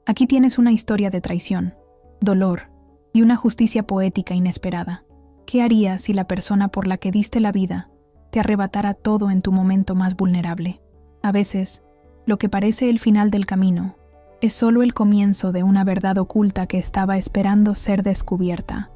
Aquí tienes una historia de traición, dolor y una justicia poética inesperada. ¿Qué harías si la persona por la que diste la vida te arrebatara todo en tu momento más vulnerable? A veces, lo que parece el final del camino es solo el comienzo de una verdad oculta que estaba esperando ser descubierta.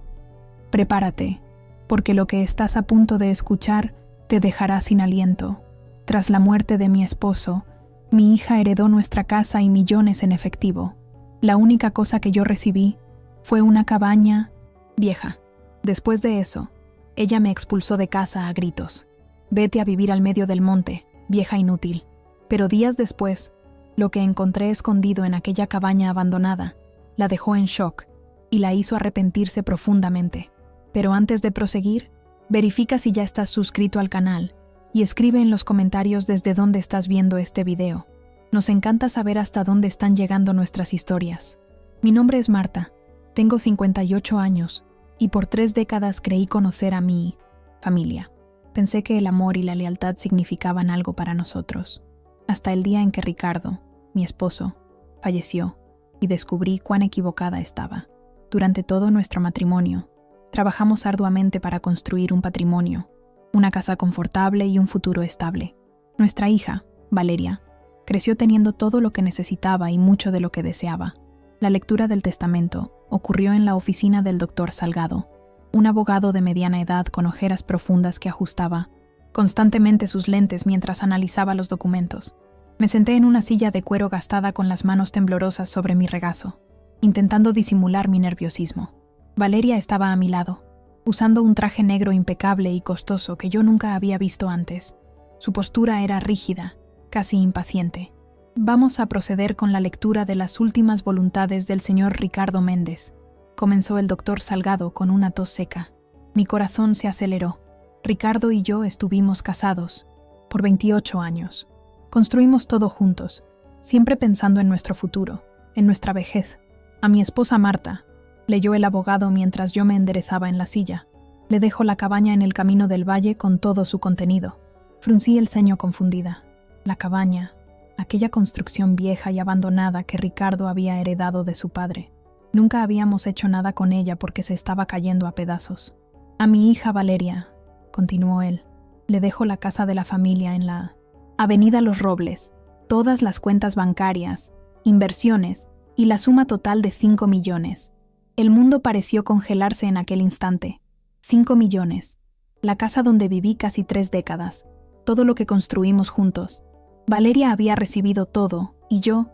Prepárate, porque lo que estás a punto de escuchar te dejará sin aliento. Tras la muerte de mi esposo, mi hija heredó nuestra casa y millones en efectivo. La única cosa que yo recibí fue una cabaña vieja. Después de eso, ella me expulsó de casa a gritos. Vete a vivir al medio del monte, vieja inútil. Pero días después, lo que encontré escondido en aquella cabaña abandonada la dejó en shock y la hizo arrepentirse profundamente. Pero antes de proseguir, verifica si ya estás suscrito al canal y escribe en los comentarios desde dónde estás viendo este video. Nos encanta saber hasta dónde están llegando nuestras historias. Mi nombre es Marta, tengo 58 años y por 3 décadas creí conocer a mi familia. Pensé que el amor y la lealtad significaban algo para nosotros. Hasta el día en que Ricardo, mi esposo, falleció y descubrí cuán equivocada estaba. Durante todo nuestro matrimonio, trabajamos arduamente para construir un patrimonio, una casa confortable y un futuro estable. Nuestra hija, Valeria, creció teniendo todo lo que necesitaba y mucho de lo que deseaba. La lectura del testamento ocurrió en la oficina del doctor Salgado, un abogado de mediana edad con ojeras profundas que ajustaba constantemente sus lentes mientras analizaba los documentos. Me senté en una silla de cuero gastada con las manos temblorosas sobre mi regazo, intentando disimular mi nerviosismo. Valeria estaba a mi lado, usando un traje negro impecable y costoso que yo nunca había visto antes. Su postura era rígida, casi impaciente. Vamos a proceder con la lectura de las últimas voluntades del señor Ricardo Méndez, comenzó el doctor Salgado con una tos seca. Mi corazón se aceleró. Ricardo y yo estuvimos casados por 28 años. Construimos todo juntos, siempre pensando en nuestro futuro, en nuestra vejez. A mi esposa Marta, leyó el abogado mientras yo me enderezaba en la silla. Le dejo la cabaña en el camino del valle con todo su contenido. Fruncí el ceño confundida. La cabaña, aquella construcción vieja y abandonada que Ricardo había heredado de su padre. Nunca habíamos hecho nada con ella porque se estaba cayendo a pedazos. A mi hija Valeria, continuó él, le dejo la casa de la familia en la Avenida Los Robles, todas las cuentas bancarias, inversiones y la suma total de 5 millones. El mundo pareció congelarse en aquel instante. 5 millones. La casa donde viví casi 3 décadas. Todo lo que construimos juntos. Valeria había recibido todo, y yo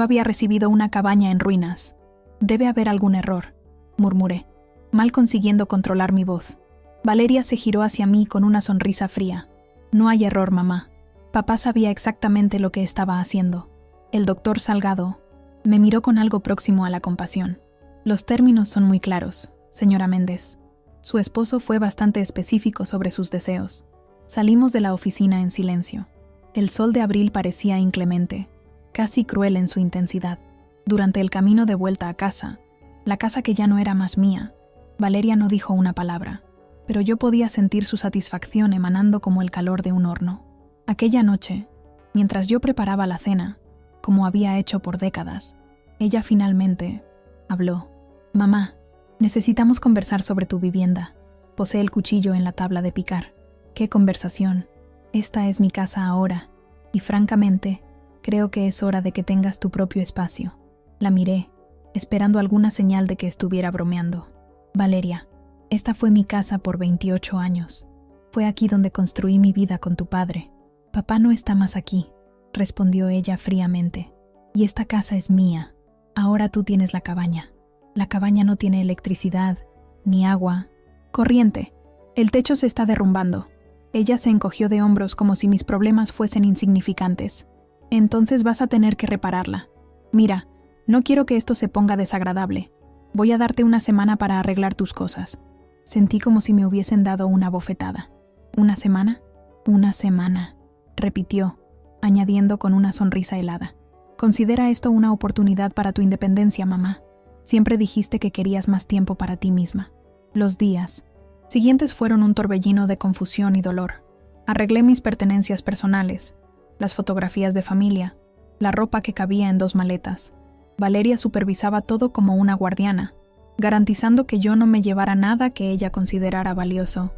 había recibido una cabaña en ruinas. Debe haber algún error, murmuré, mal consiguiendo controlar mi voz. Valeria se giró hacia mí con una sonrisa fría. No hay error, mamá. Papá sabía exactamente lo que estaba haciendo. El doctor Salgado me miró con algo próximo a la compasión. Los términos son muy claros, señora Méndez. Su esposo fue bastante específico sobre sus deseos. Salimos de la oficina en silencio. El sol de abril parecía inclemente, casi cruel en su intensidad. Durante el camino de vuelta a casa, la casa que ya no era más mía, Valeria no dijo una palabra, pero yo podía sentir su satisfacción emanando como el calor de un horno. Aquella noche, mientras yo preparaba la cena, como había hecho por décadas, ella finalmente habló. Mamá, necesitamos conversar sobre tu vivienda. Posé el cuchillo en la tabla de picar. ¡Qué conversación! Esta es mi casa ahora, y francamente, creo que es hora de que tengas tu propio espacio. La miré, esperando alguna señal de que estuviera bromeando. Valeria, esta fue mi casa por 28 años. Fue aquí donde construí mi vida con tu padre. Papá no está más aquí, respondió ella fríamente. Y esta casa es mía. Ahora tú tienes la cabaña. La cabaña no tiene electricidad, ni agua. Corriente. El techo se está derrumbando. Ella se encogió de hombros como si mis problemas fuesen insignificantes. Entonces vas a tener que repararla. Mira, no quiero que esto se ponga desagradable. Voy a darte una semana para arreglar tus cosas. Sentí como si me hubiesen dado una bofetada. ¿Una semana? Una semana, repitió, añadiendo con una sonrisa helada. Considera esto una oportunidad para tu independencia, mamá. Siempre dijiste que querías más tiempo para ti misma. Los días siguientes fueron un torbellino de confusión y dolor. Arreglé mis pertenencias personales, las fotografías de familia, la ropa que cabía en 2 maletas. Valeria supervisaba todo como una guardiana, garantizando que yo no me llevara nada que ella considerara valioso.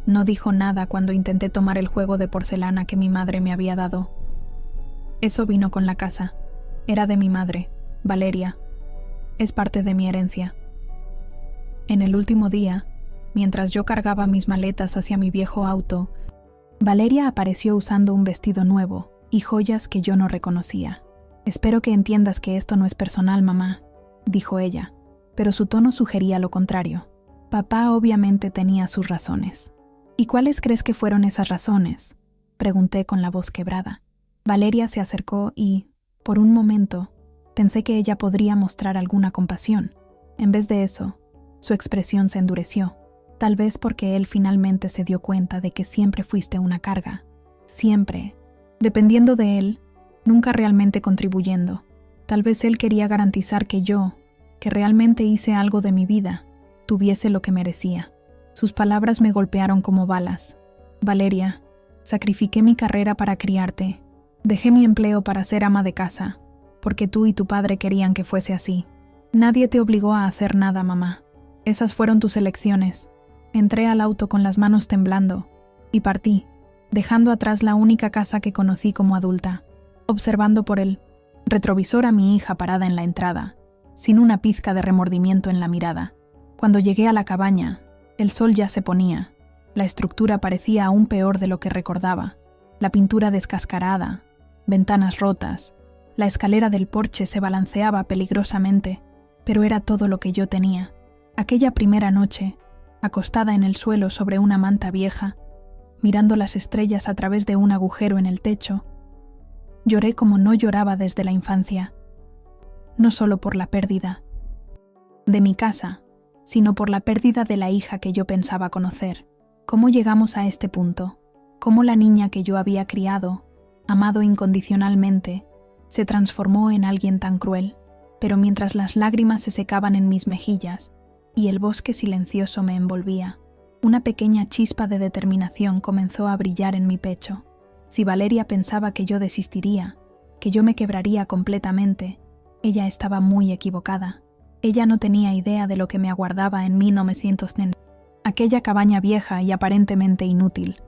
No dijo nada cuando intenté tomar el juego de porcelana que mi madre me había dado. Eso vino con la casa. Era de mi madre, Valeria. Es parte de mi herencia. En el último día, mientras yo cargaba mis maletas hacia mi viejo auto, Valeria apareció usando un vestido nuevo y joyas que yo no reconocía. «Espero que entiendas que esto no es personal, mamá», dijo ella, pero su tono sugería lo contrario. Papá obviamente tenía sus razones. «¿Y cuáles crees que fueron esas razones?», pregunté con la voz quebrada. Valeria se acercó y, por un momento, pensé que ella podría mostrar alguna compasión. En vez de eso, su expresión se endureció, tal vez porque él finalmente se dio cuenta de que siempre fuiste una carga. Siempre. Dependiendo de él, nunca realmente contribuyendo. Tal vez él quería garantizar que yo, que realmente hice algo de mi vida, tuviese lo que merecía. Sus palabras me golpearon como balas. «Valeria, sacrifiqué mi carrera para criarte. Dejé mi empleo para ser ama de casa, porque tú y tu padre querían que fuese así. Nadie te obligó a hacer nada, mamá. Esas fueron tus elecciones». Entré al auto con las manos temblando y partí, dejando atrás la única casa que conocí como adulta, observando por el retrovisor a mi hija parada en la entrada, sin una pizca de remordimiento en la mirada. Cuando llegué a la cabaña, el sol ya se ponía. La estructura parecía aún peor de lo que recordaba. La pintura descascarada, ventanas rotas, la escalera del porche se balanceaba peligrosamente, pero era todo lo que yo tenía. Aquella primera noche, acostada en el suelo sobre una manta vieja, mirando las estrellas a través de un agujero en el techo, lloré como no lloraba desde la infancia. No solo por la pérdida de mi casa, sino por la pérdida de la hija que yo pensaba conocer. ¿Cómo llegamos a este punto? ¿Cómo la niña que yo había criado, amado incondicionalmente, se transformó en alguien tan cruel? Pero mientras las lágrimas se secaban en mis mejillas y el bosque silencioso me envolvía, una pequeña chispa de determinación comenzó a brillar en mi pecho. Si Valeria pensaba que yo desistiría, que yo me quebraría completamente, ella estaba muy equivocada. Ella no tenía idea de lo que me aguardaba en 1990, aquella cabaña vieja y aparentemente inútil.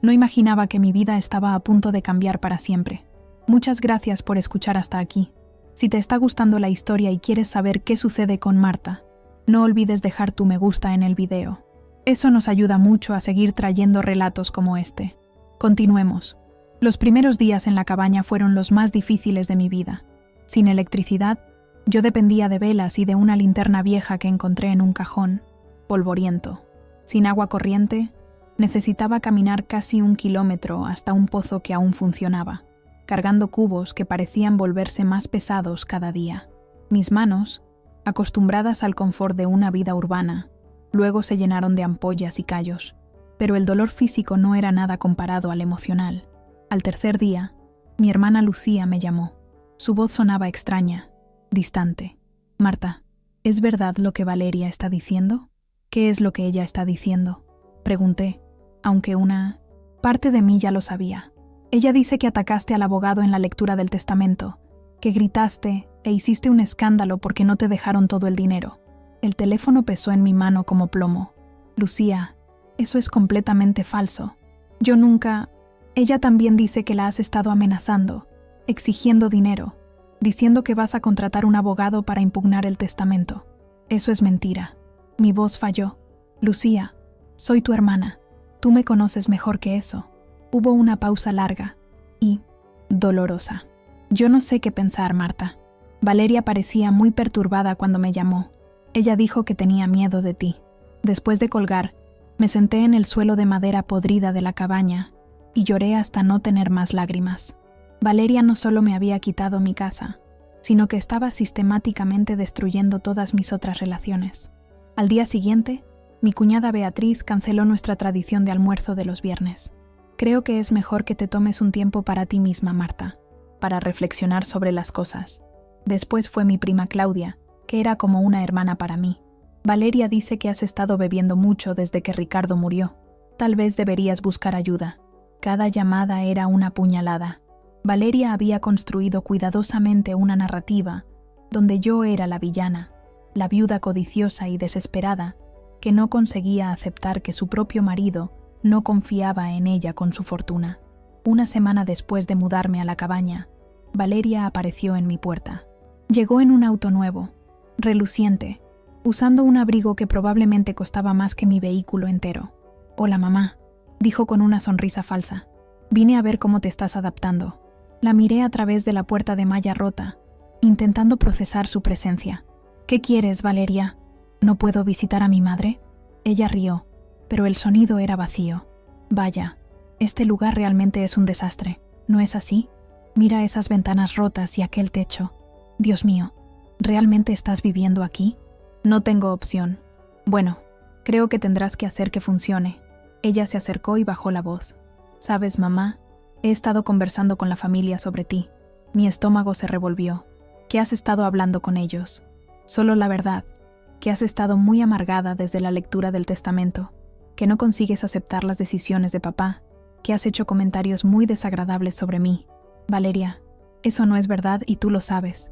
No imaginaba que mi vida estaba a punto de cambiar para siempre. Muchas gracias por escuchar hasta aquí. Si te está gustando la historia y quieres saber qué sucede con Marta, no olvides dejar tu me gusta en el video. Eso nos ayuda mucho a seguir trayendo relatos como este. Continuemos. Los primeros días en la cabaña fueron los más difíciles de mi vida. Sin electricidad, yo dependía de velas y de una linterna vieja que encontré en un cajón, polvoriento. Sin agua corriente, necesitaba caminar casi 1 kilómetro hasta un pozo que aún funcionaba, cargando cubos que parecían volverse más pesados cada día. Mis manos, acostumbradas al confort de una vida urbana, luego se llenaron de ampollas y callos, pero el dolor físico no era nada comparado al emocional. Al tercer día, mi hermana Lucía me llamó. Su voz sonaba extraña, distante. «Marta, ¿es verdad lo que Valeria está diciendo?» «¿Qué es lo que ella está diciendo?», pregunté, aunque una parte de mí ya lo sabía. «Ella dice que atacaste al abogado en la lectura del testamento, que gritaste e hiciste un escándalo porque no te dejaron todo el dinero». El teléfono pesó en mi mano como plomo. «Lucía, eso es completamente falso. Yo nunca...» «Ella también dice que la has estado amenazando, exigiendo dinero, diciendo que vas a contratar un abogado para impugnar el testamento. Eso es mentira». Mi voz falló. «Lucía, soy tu hermana. Tú me conoces mejor que eso». Hubo una pausa larga y dolorosa. Yo no sé qué pensar, Marta. Valeria parecía muy perturbada cuando me llamó. Ella dijo que tenía miedo de ti. Después de colgar, me senté en el suelo de madera podrida de la cabaña y lloré hasta no tener más lágrimas. Valeria no solo me había quitado mi casa, sino que estaba sistemáticamente destruyendo todas mis otras relaciones. Al día siguiente, mi cuñada Beatriz canceló nuestra tradición de almuerzo de los viernes. «Creo que es mejor que te tomes un tiempo para ti misma, Marta, para reflexionar sobre las cosas». Después fue mi prima Claudia, que era como una hermana para mí. «Valeria dice que has estado bebiendo mucho desde que Ricardo murió. Tal vez deberías buscar ayuda». Cada llamada era una puñalada. Valeria había construido cuidadosamente una narrativa donde yo era la villana, la viuda codiciosa y desesperada, que no conseguía aceptar que su propio marido no confiaba en ella con su fortuna. Una semana después de mudarme a la cabaña, Valeria apareció en mi puerta. Llegó en un auto nuevo, reluciente, usando un abrigo que probablemente costaba más que mi vehículo entero. «Hola, mamá», dijo con una sonrisa falsa. «Vine a ver cómo te estás adaptando». La miré a través de la puerta de malla rota, intentando procesar su presencia. «¿Qué quieres, Valeria? ¿No puedo visitar a mi madre?» Ella rió, pero el sonido era vacío. «Vaya, este lugar realmente es un desastre, ¿no es así? Mira esas ventanas rotas y aquel techo. Dios mío, ¿realmente estás viviendo aquí?» «No tengo opción». «Bueno, creo que tendrás que hacer que funcione». Ella se acercó y bajó la voz. «Sabes, mamá, he estado conversando con la familia sobre ti. Mi estómago se revolvió. ¿Qué has estado hablando con ellos?» «Solo la verdad, que has estado muy amargada desde la lectura del testamento, que no consigues aceptar las decisiones de papá, que has hecho comentarios muy desagradables sobre mí. Valeria, eso no es verdad y tú lo sabes».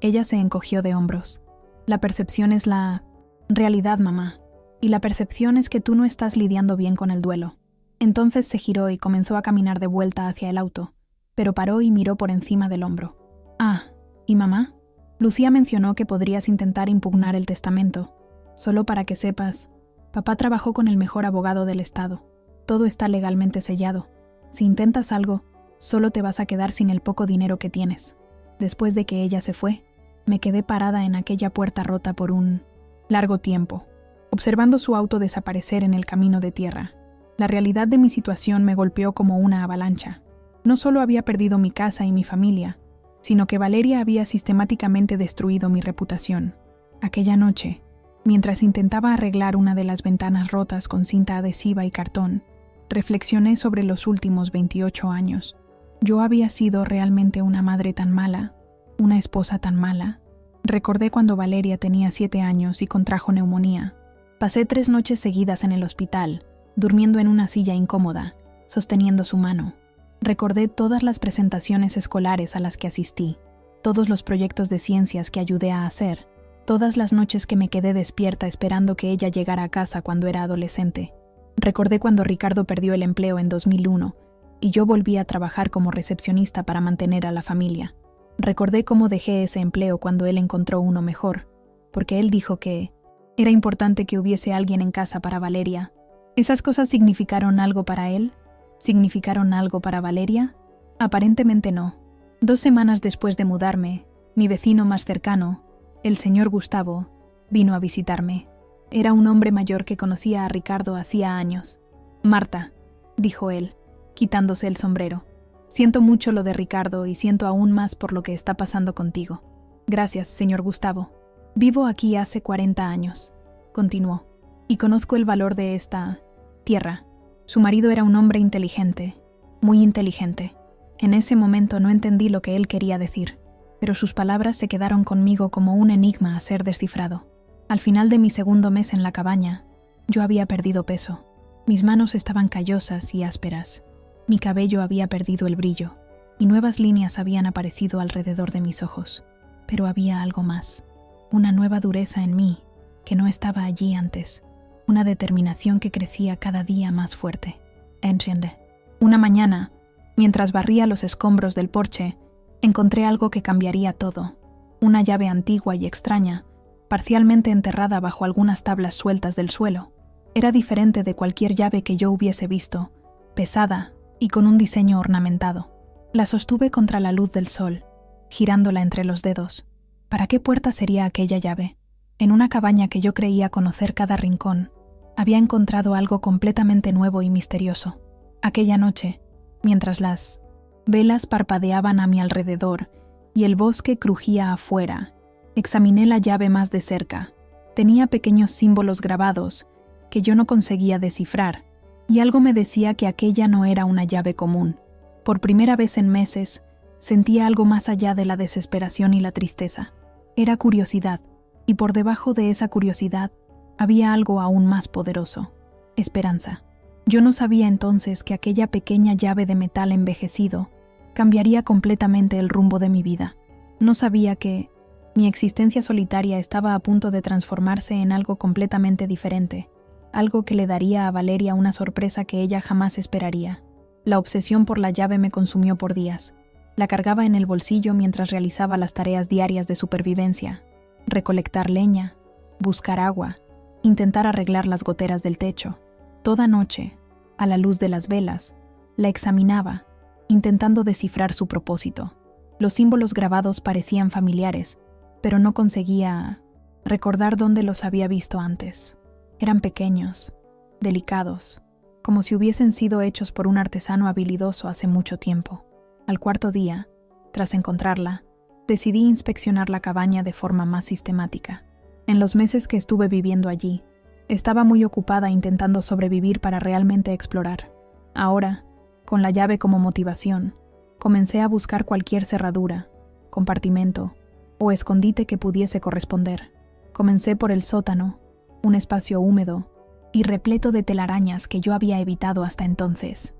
Ella se encogió de hombros. «La percepción es la realidad, mamá, y la percepción es que tú no estás lidiando bien con el duelo». Entonces se giró y comenzó a caminar de vuelta hacia el auto, pero paró y miró por encima del hombro. «Ah, ¿y mamá?» «Lucía mencionó que podrías intentar impugnar el testamento. Solo para que sepas, papá trabajó con el mejor abogado del estado. Todo está legalmente sellado. Si intentas algo, solo te vas a quedar sin el poco dinero que tienes». Después de que ella se fue, me quedé parada en aquella puerta rota por un largo tiempo, observando su auto desaparecer en el camino de tierra. La realidad de mi situación me golpeó como una avalancha. No solo había perdido mi casa y mi familia, sino que Valeria había sistemáticamente destruido mi reputación. Aquella noche, mientras intentaba arreglar una de las ventanas rotas con cinta adhesiva y cartón, reflexioné sobre los últimos 28 años. Yo había sido realmente una madre tan mala, una esposa tan mala. Recordé cuando Valeria tenía 7 años y contrajo neumonía. Pasé 3 noches seguidas en el hospital, durmiendo en una silla incómoda, sosteniendo su mano. Recordé todas las presentaciones escolares a las que asistí, todos los proyectos de ciencias que ayudé a hacer, todas las noches que me quedé despierta esperando que ella llegara a casa cuando era adolescente. Recordé cuando Ricardo perdió el empleo en 2001 y yo volví a trabajar como recepcionista para mantener a la familia. Recordé cómo dejé ese empleo cuando él encontró uno mejor, porque él dijo que era importante que hubiese alguien en casa para Valeria. ¿Esas cosas significaron algo para él? ¿Significaron algo para Valeria? Aparentemente no. 2 semanas después de mudarme, mi vecino más cercano, el señor Gustavo, vino a visitarme. Era un hombre mayor que conocía a Ricardo hacía años. «Marta», dijo él, quitándose el sombrero, «siento mucho lo de Ricardo y siento aún más por lo que está pasando contigo». «Gracias, señor Gustavo. Vivo aquí hace 40 años», continuó, «y conozco el valor de esta tierra». Su marido era un hombre inteligente, muy inteligente. En ese momento no entendí lo que él quería decir, pero sus palabras se quedaron conmigo como un enigma a ser descifrado. Al final de mi segundo mes en la cabaña, yo había perdido peso. Mis manos estaban callosas y ásperas. Mi cabello había perdido el brillo, y nuevas líneas habían aparecido alrededor de mis ojos. Pero había algo más, una nueva dureza en mí, que no estaba allí antes. Una determinación que crecía cada día más fuerte. ¿Entiende? Una mañana, mientras barría los escombros del porche, encontré algo que cambiaría todo. Una llave antigua y extraña, parcialmente enterrada bajo algunas tablas sueltas del suelo. Era diferente de cualquier llave que yo hubiese visto, pesada y con un diseño ornamentado. La sostuve contra la luz del sol, girándola entre los dedos. ¿Para qué puerta sería aquella llave? En una cabaña que yo creía conocer cada rincón, había encontrado algo completamente nuevo y misterioso. Aquella noche, mientras las velas parpadeaban a mi alrededor y el bosque crujía afuera, examiné la llave más de cerca. Tenía pequeños símbolos grabados que yo no conseguía descifrar, y algo me decía que aquella no era una llave común. Por primera vez en meses, sentía algo más allá de la desesperación y la tristeza. Era curiosidad. Y por debajo de esa curiosidad había algo aún más poderoso: esperanza. Yo no sabía entonces que aquella pequeña llave de metal envejecido cambiaría completamente el rumbo de mi vida. No sabía que mi existencia solitaria estaba a punto de transformarse en algo completamente diferente, algo que le daría a Valeria una sorpresa que ella jamás esperaría. La obsesión por la llave me consumió por días. La cargaba en el bolsillo mientras realizaba las tareas diarias de supervivencia: recolectar leña, buscar agua, intentar arreglar las goteras del techo. Toda noche, a la luz de las velas, la examinaba, intentando descifrar su propósito. Los símbolos grabados parecían familiares, pero no conseguía recordar dónde los había visto antes. Eran pequeños, delicados, como si hubiesen sido hechos por un artesano habilidoso hace mucho tiempo. Al cuarto día, tras encontrarla, decidí inspeccionar la cabaña de forma más sistemática. En los meses que estuve viviendo allí, estaba muy ocupada intentando sobrevivir para realmente explorar. Ahora, con la llave como motivación, comencé a buscar cualquier cerradura, compartimento o escondite que pudiese corresponder. Comencé por el sótano, un espacio húmedo y repleto de telarañas que yo había evitado hasta entonces.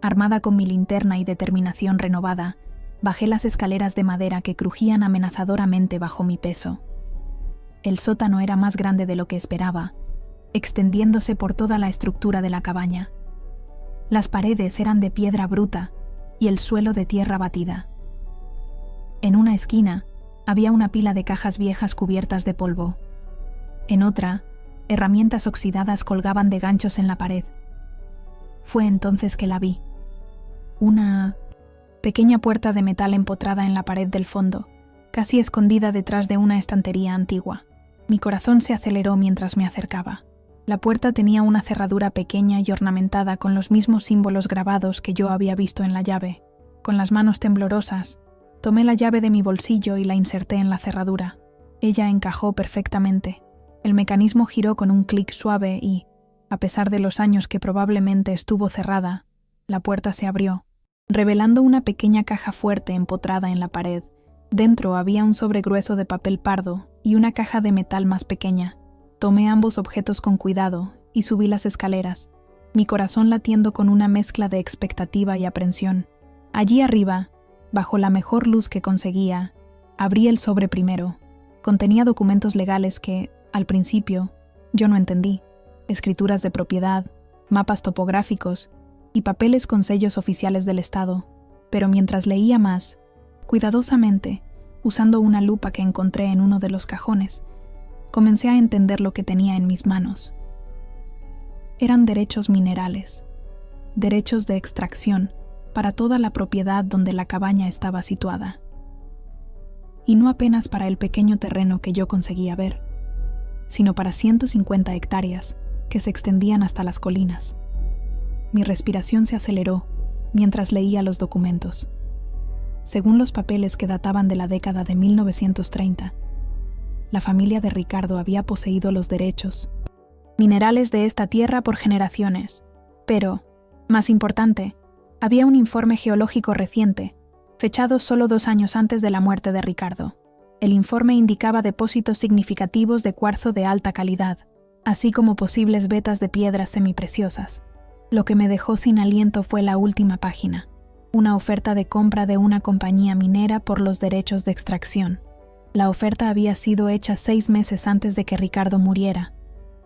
Armada con mi linterna y determinación renovada, bajé las escaleras de madera que crujían amenazadoramente bajo mi peso. El sótano era más grande de lo que esperaba, extendiéndose por toda la estructura de la cabaña. Las paredes eran de piedra bruta y el suelo de tierra batida. En una esquina había una pila de cajas viejas cubiertas de polvo. En otra, herramientas oxidadas colgaban de ganchos en la pared. Fue entonces que la vi. Una pequeña puerta de metal empotrada en la pared del fondo, casi escondida detrás de una estantería antigua. Mi corazón se aceleró mientras me acercaba. La puerta tenía una cerradura pequeña y ornamentada con los mismos símbolos grabados que yo había visto en la llave. Con las manos temblorosas, tomé la llave de mi bolsillo y la inserté en la cerradura. Ella encajó perfectamente. El mecanismo giró con un clic suave y, a pesar de los años que probablemente estuvo cerrada, la puerta se abrió, revelando una pequeña caja fuerte empotrada en la pared. Dentro había un sobre grueso de papel pardo y una caja de metal más pequeña. Tomé ambos objetos con cuidado y subí las escaleras, mi corazón latiendo con una mezcla de expectativa y aprensión. Allí arriba, bajo la mejor luz que conseguía, abrí el sobre primero. Contenía documentos legales que, al principio, yo no entendí: escrituras de propiedad, mapas topográficos y papeles con sellos oficiales del Estado. Pero mientras leía más, cuidadosamente, usando una lupa que encontré en uno de los cajones, comencé a entender lo que tenía en mis manos. Eran derechos minerales, derechos de extracción para toda la propiedad donde la cabaña estaba situada. Y no apenas para el pequeño terreno que yo conseguía ver, sino para 150 hectáreas que se extendían hasta las colinas. Mi respiración se aceleró mientras leía los documentos. Según los papeles que databan de la década de 1930, la familia de Ricardo había poseído los derechos minerales de esta tierra por generaciones. Pero, más importante, había un informe geológico reciente, fechado solo 2 años antes de la muerte de Ricardo. El informe indicaba depósitos significativos de cuarzo de alta calidad, así como posibles vetas de piedras semipreciosas. Lo que me dejó sin aliento fue la última página, una oferta de compra de una compañía minera por los derechos de extracción. La oferta había sido hecha 6 meses antes de que Ricardo muriera,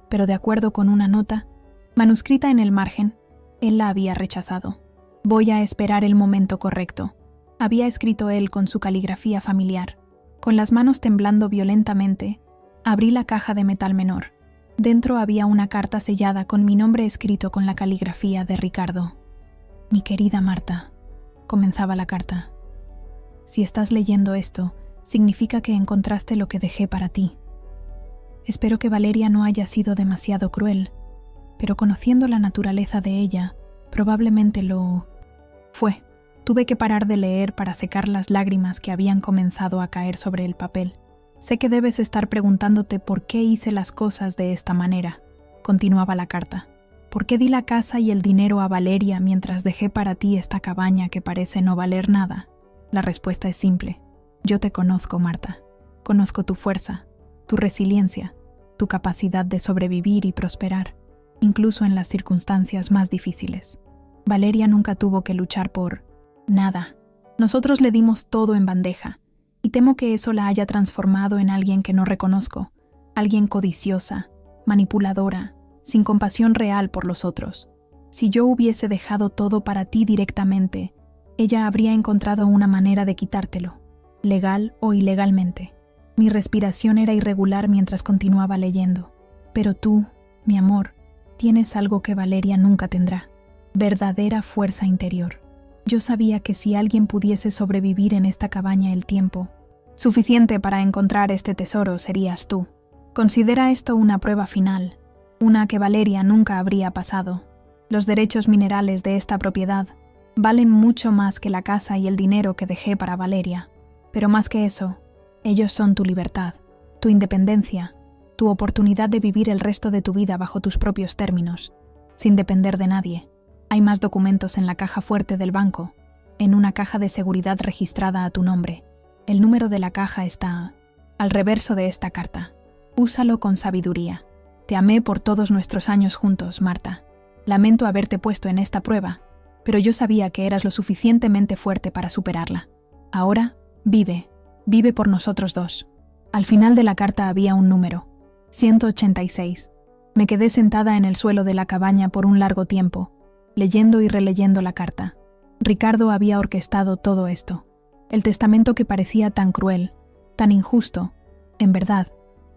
pero de acuerdo con una nota, manuscrita en el margen, él la había rechazado. «Voy a esperar el momento correcto», había escrito él con su caligrafía familiar. Con las manos temblando violentamente, abrí la caja de metal menor. Dentro había una carta sellada con mi nombre escrito con la caligrafía de Ricardo. «Mi querida Marta», comenzaba la carta, «si estás leyendo esto, significa que encontraste lo que dejé para ti. Espero que Valeria no haya sido demasiado cruel, pero conociendo la naturaleza de ella, probablemente lo fue». Tuve que parar de leer para secar las lágrimas que habían comenzado a caer sobre el papel. «Sé que debes estar preguntándote por qué hice las cosas de esta manera», continuaba la carta. «¿Por qué di la casa y el dinero a Valeria mientras dejé para ti esta cabaña que parece no valer nada? La respuesta es simple. Yo te conozco, Marta. Conozco tu fuerza, tu resiliencia, tu capacidad de sobrevivir y prosperar, incluso en las circunstancias más difíciles. Valeria nunca tuvo que luchar por nada. Nosotros le dimos todo en bandeja, y temo que eso la haya transformado en alguien que no reconozco, alguien codiciosa, manipuladora, sin compasión real por los otros. Si yo hubiese dejado todo para ti directamente, ella habría encontrado una manera de quitártelo, legal o ilegalmente. Mi respiración era irregular mientras continuaba leyendo. Pero tú, mi amor, tienes algo que Valeria nunca tendrá: verdadera fuerza interior. Yo sabía que si alguien pudiese sobrevivir en esta cabaña el tiempo suficiente para encontrar este tesoro, serías tú. Considera esto una prueba final, una que Valeria nunca habría pasado. Los derechos minerales de esta propiedad valen mucho más que la casa y el dinero que dejé para Valeria. Pero más que eso, ellos son tu libertad, tu independencia, tu oportunidad de vivir el resto de tu vida bajo tus propios términos, sin depender de nadie. Hay más documentos en la caja fuerte del banco, en una caja de seguridad registrada a tu nombre. El número de la caja está al reverso de esta carta. Úsalo con sabiduría. Te amé por todos nuestros años juntos, Marta. Lamento haberte puesto en esta prueba, pero yo sabía que eras lo suficientemente fuerte para superarla. Ahora, vive por nosotros dos. Al final de la carta había un número: 186. Me quedé sentada en el suelo de la cabaña por un largo tiempo, leyendo y releyendo la carta. Ricardo había orquestado todo esto. El testamento que parecía tan cruel, tan injusto, en verdad,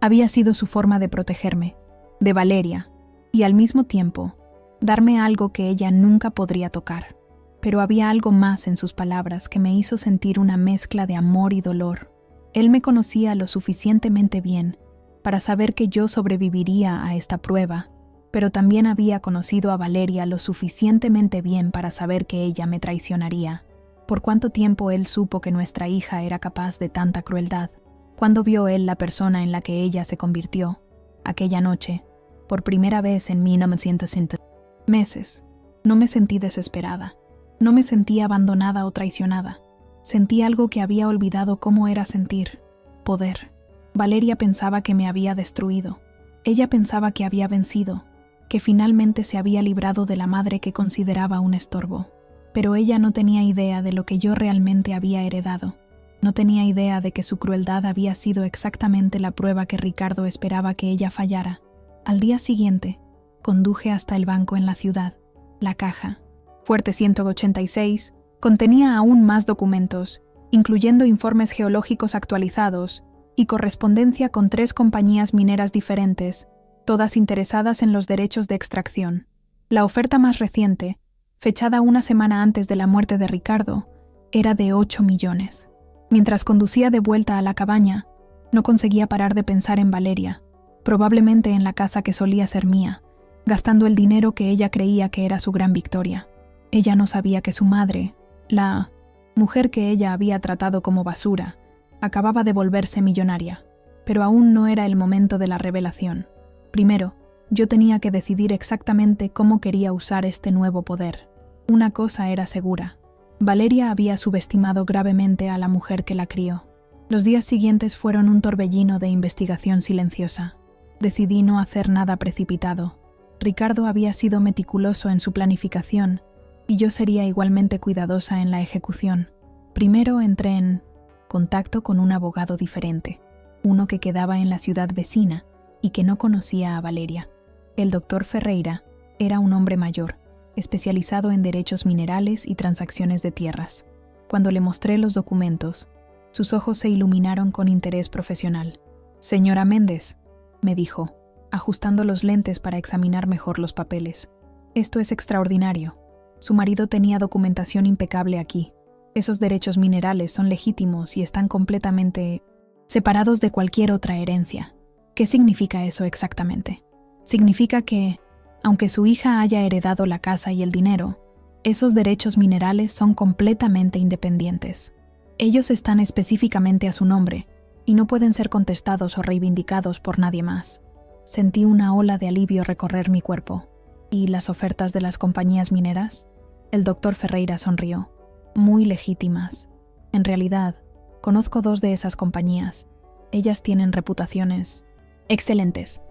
había sido su forma de protegerme, de Valeria, y al mismo tiempo, darme algo que ella nunca podría tocar. Pero había algo más en sus palabras que me hizo sentir una mezcla de amor y dolor. Él me conocía lo suficientemente bien para saber que yo sobreviviría a esta prueba, pero también había conocido a Valeria lo suficientemente bien para saber que ella me traicionaría. ¿Por cuánto tiempo él supo que nuestra hija era capaz de tanta crueldad? ¿Cuándo vio él la persona en la que ella se convirtió? Aquella noche, por primera vez en 1900 meses, no me sentí desesperada. No me sentí abandonada o traicionada. Sentí algo que había olvidado cómo era sentir: poder. Valeria pensaba que me había destruido. Ella pensaba que había vencido, que finalmente se había librado de la madre que consideraba un estorbo. Pero ella no tenía idea de lo que yo realmente había heredado. No tenía idea de que su crueldad había sido exactamente la prueba que Ricardo esperaba que ella fallara. Al día siguiente, conduje hasta el banco en la ciudad. La caja, fuerte 186, contenía aún más documentos, incluyendo informes geológicos actualizados y correspondencia con 3 compañías mineras diferentes, todas interesadas en los derechos de extracción. La oferta más reciente, fechada una semana antes de la muerte de Ricardo, era de 8 millones. Mientras conducía de vuelta a la cabaña, no conseguía parar de pensar en Valeria, probablemente en la casa que solía ser mía, gastando el dinero que ella creía que era su gran victoria. Ella no sabía que su madre, la mujer que ella había tratado como basura, acababa de volverse millonaria, pero aún no era el momento de la revelación. Primero, yo tenía que decidir exactamente cómo quería usar este nuevo poder. Una cosa era segura: Valeria había subestimado gravemente a la mujer que la crió. Los días siguientes fueron un torbellino de investigación silenciosa. Decidí no hacer nada precipitado. Ricardo había sido meticuloso en su planificación, y yo sería igualmente cuidadosa en la ejecución. Primero entré en contacto con un abogado diferente, uno que quedaba en la ciudad vecina y que no conocía a Valeria. El doctor Ferreira era un hombre mayor, especializado en derechos minerales y transacciones de tierras. Cuando le mostré los documentos, sus ojos se iluminaron con interés profesional. «Señora Méndez», me dijo, ajustando los lentes para examinar mejor los papeles. «Esto es extraordinario. Su marido tenía documentación impecable aquí. Esos derechos minerales son legítimos y están completamente separados de cualquier otra herencia». ¿Qué significa eso exactamente? Significa que, aunque su hija haya heredado la casa y el dinero, esos derechos minerales son completamente independientes. Ellos están específicamente a su nombre y no pueden ser contestados o reivindicados por nadie más. Sentí una ola de alivio recorrer mi cuerpo. ¿Y las ofertas de las compañías mineras? El doctor Ferreira sonrió. Muy legítimas. En realidad, conozco 2 de esas compañías. Ellas tienen reputaciones excelentes.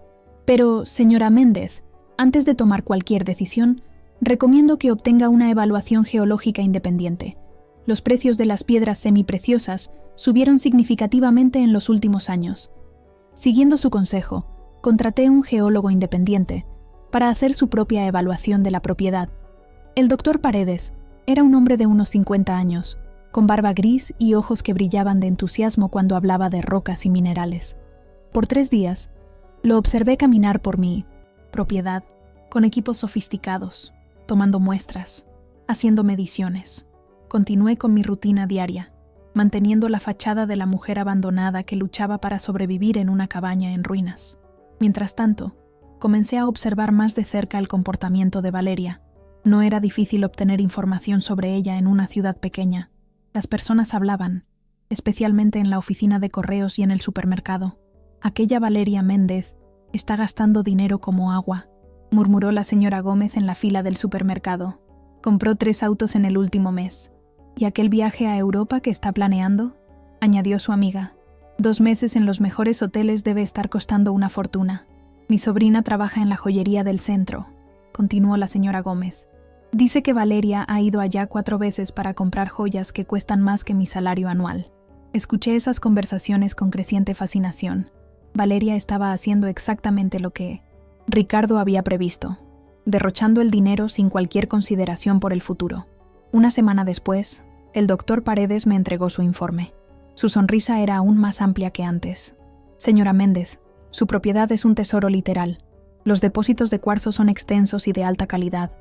Pero, señora Méndez, antes de tomar cualquier decisión, recomiendo que obtenga una evaluación geológica independiente. Los precios de las piedras semipreciosas subieron significativamente en los últimos años. Siguiendo su consejo, contraté un geólogo independiente para hacer su propia evaluación de la propiedad. El doctor Paredes era un hombre de unos 50 años, con barba gris y ojos que brillaban de entusiasmo cuando hablaba de rocas y minerales. Por 3 días, lo observé caminar por mi propiedad, con equipos sofisticados, tomando muestras, haciendo mediciones. Continué con mi rutina diaria, manteniendo la fachada de la mujer abandonada que luchaba para sobrevivir en una cabaña en ruinas. Mientras tanto, comencé a observar más de cerca el comportamiento de Valeria. No era difícil obtener información sobre ella en una ciudad pequeña. Las personas hablaban, especialmente en la oficina de correos y en el supermercado. «Aquella Valeria Méndez está gastando dinero como agua», murmuró la señora Gómez en la fila del supermercado. «Compró 3 autos en el último mes. ¿Y aquel viaje a Europa que está planeando?», añadió su amiga. «2 meses en los mejores hoteles debe estar costando una fortuna. Mi sobrina trabaja en la joyería del centro», continuó la señora Gómez. «Dice que Valeria ha ido allá 4 veces para comprar joyas que cuestan más que mi salario anual». Escuché esas conversaciones con creciente fascinación. Valeria estaba haciendo exactamente lo que Ricardo había previsto, derrochando el dinero sin cualquier consideración por el futuro. Una semana después, el doctor Paredes me entregó su informe. Su sonrisa era aún más amplia que antes. «Señora Méndez, su propiedad es un tesoro literal. Los depósitos de cuarzo son extensos y de alta calidad,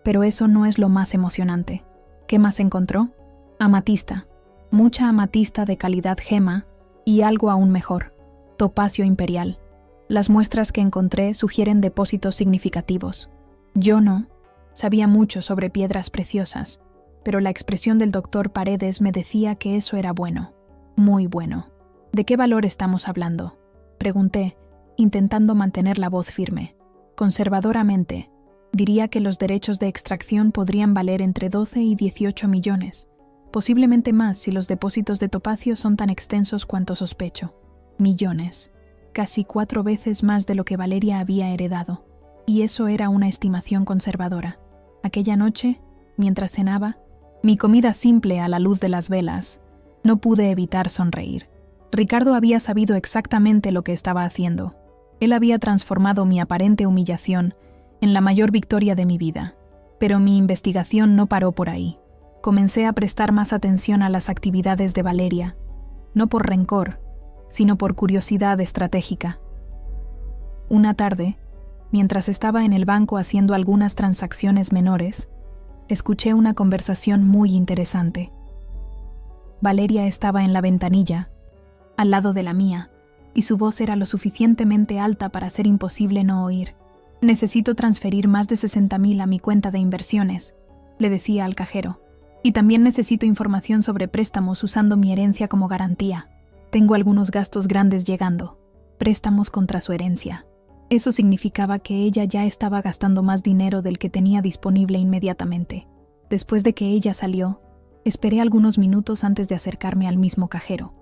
pero eso no es lo más emocionante. ¿Qué más encontró? Amatista, mucha amatista de calidad gema y algo aún mejor, topacio imperial. Las muestras que encontré sugieren depósitos significativos. Yo no sabía mucho sobre piedras preciosas, pero la expresión del doctor Paredes me decía que eso era bueno, muy bueno». «¿De qué valor estamos hablando?», pregunté, intentando mantener la voz firme. «Conservadoramente, diría que los derechos de extracción podrían valer entre 12 y 18 millones, posiblemente más si los depósitos de topacio son tan extensos cuanto sospecho. Millones, casi 4 veces más de lo que Valeria había heredado, y eso era una estimación conservadora. Aquella noche, mientras cenaba, mi comida simple a la luz de las velas, no pude evitar sonreír. Ricardo había sabido exactamente lo que estaba haciendo. Él había transformado mi aparente humillación en la mayor victoria de mi vida. Pero mi investigación no paró por ahí. Comencé a prestar más atención a las actividades de Valeria, no por rencor, sino por curiosidad estratégica. Una tarde, mientras estaba en el banco haciendo algunas transacciones menores, escuché una conversación muy interesante. Valeria estaba en la ventanilla, al lado de la mía, y su voz era lo suficientemente alta para ser imposible no oír. «Necesito transferir más de 60.000 a mi cuenta de inversiones», le decía al cajero. «Y también necesito información sobre préstamos usando mi herencia como garantía. Tengo algunos gastos grandes llegando». Préstamos contra su herencia. Eso significaba que ella ya estaba gastando más dinero del que tenía disponible inmediatamente. Después de que ella salió, esperé algunos minutos antes de acercarme al mismo cajero.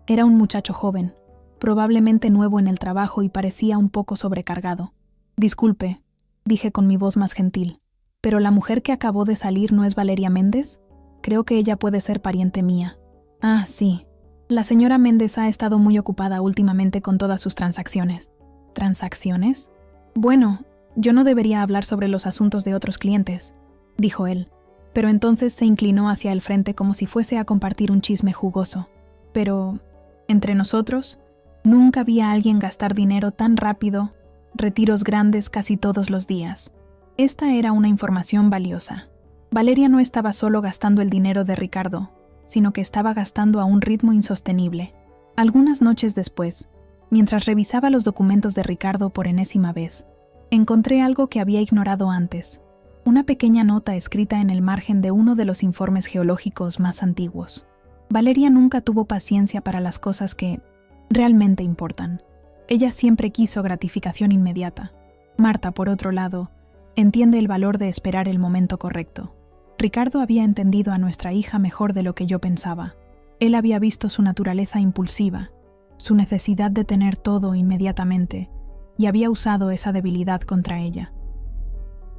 Era un muchacho joven, probablemente nuevo en el trabajo y parecía un poco sobrecargado. «Disculpe», dije con mi voz más gentil, «¿pero la mujer que acabó de salir no es Valeria Méndez? Creo que ella puede ser pariente mía». «Ah, sí. La señora Méndez ha estado muy ocupada últimamente con todas sus transacciones». «¿Transacciones? Bueno, yo no debería hablar sobre los asuntos de otros clientes», dijo él, pero entonces se inclinó hacia el frente como si fuese a compartir un chisme jugoso. «Pero, entre nosotros, nunca vi a alguien gastar dinero tan rápido, retiros grandes casi todos los días». Esta era una información valiosa. Valeria no estaba solo gastando el dinero de Ricardo, sino que estaba gastando a un ritmo insostenible. Algunas noches después, mientras revisaba los documentos de Ricardo por enésima vez, encontré algo que había ignorado antes, una pequeña nota escrita en el margen de uno de los informes geológicos más antiguos. Valeria nunca tuvo paciencia para las cosas que realmente importan. Ella siempre quiso gratificación inmediata. Marta, por otro lado, entiende el valor de esperar el momento correcto. Ricardo había entendido a nuestra hija mejor de lo que yo pensaba. Él había visto su naturaleza impulsiva, su necesidad de tener todo inmediatamente, y había usado esa debilidad contra ella.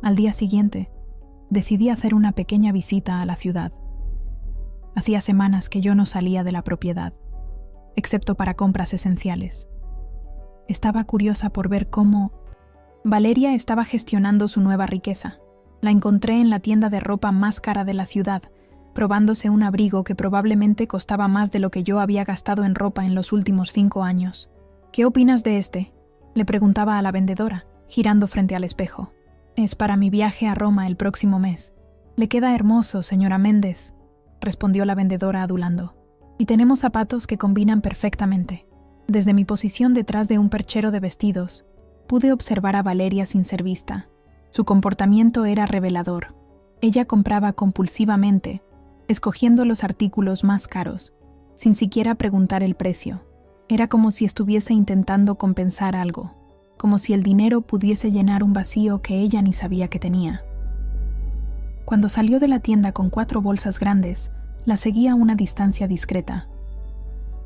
Al día siguiente, decidí hacer una pequeña visita a la ciudad. Hacía semanas que yo no salía de la propiedad, excepto para compras esenciales. Estaba curiosa por ver cómo Valeria estaba gestionando su nueva riqueza. La encontré en la tienda de ropa más cara de la ciudad, probándose un abrigo que probablemente costaba más de lo que yo había gastado en ropa en los últimos 5 años. «¿Qué opinas de este?», le preguntaba a la vendedora, girando frente al espejo. «Es para mi viaje a Roma el próximo mes». «Le queda hermoso, señora Méndez», respondió la vendedora adulando. «Y tenemos zapatos que combinan perfectamente». Desde mi posición detrás de un perchero de vestidos, pude observar a Valeria sin ser vista. Su comportamiento era revelador. Ella compraba compulsivamente, escogiendo los artículos más caros, sin siquiera preguntar el precio. Era como si estuviese intentando compensar algo, como si el dinero pudiese llenar un vacío que ella ni sabía que tenía. Cuando salió de la tienda con 4 bolsas grandes, la seguí a una distancia discreta.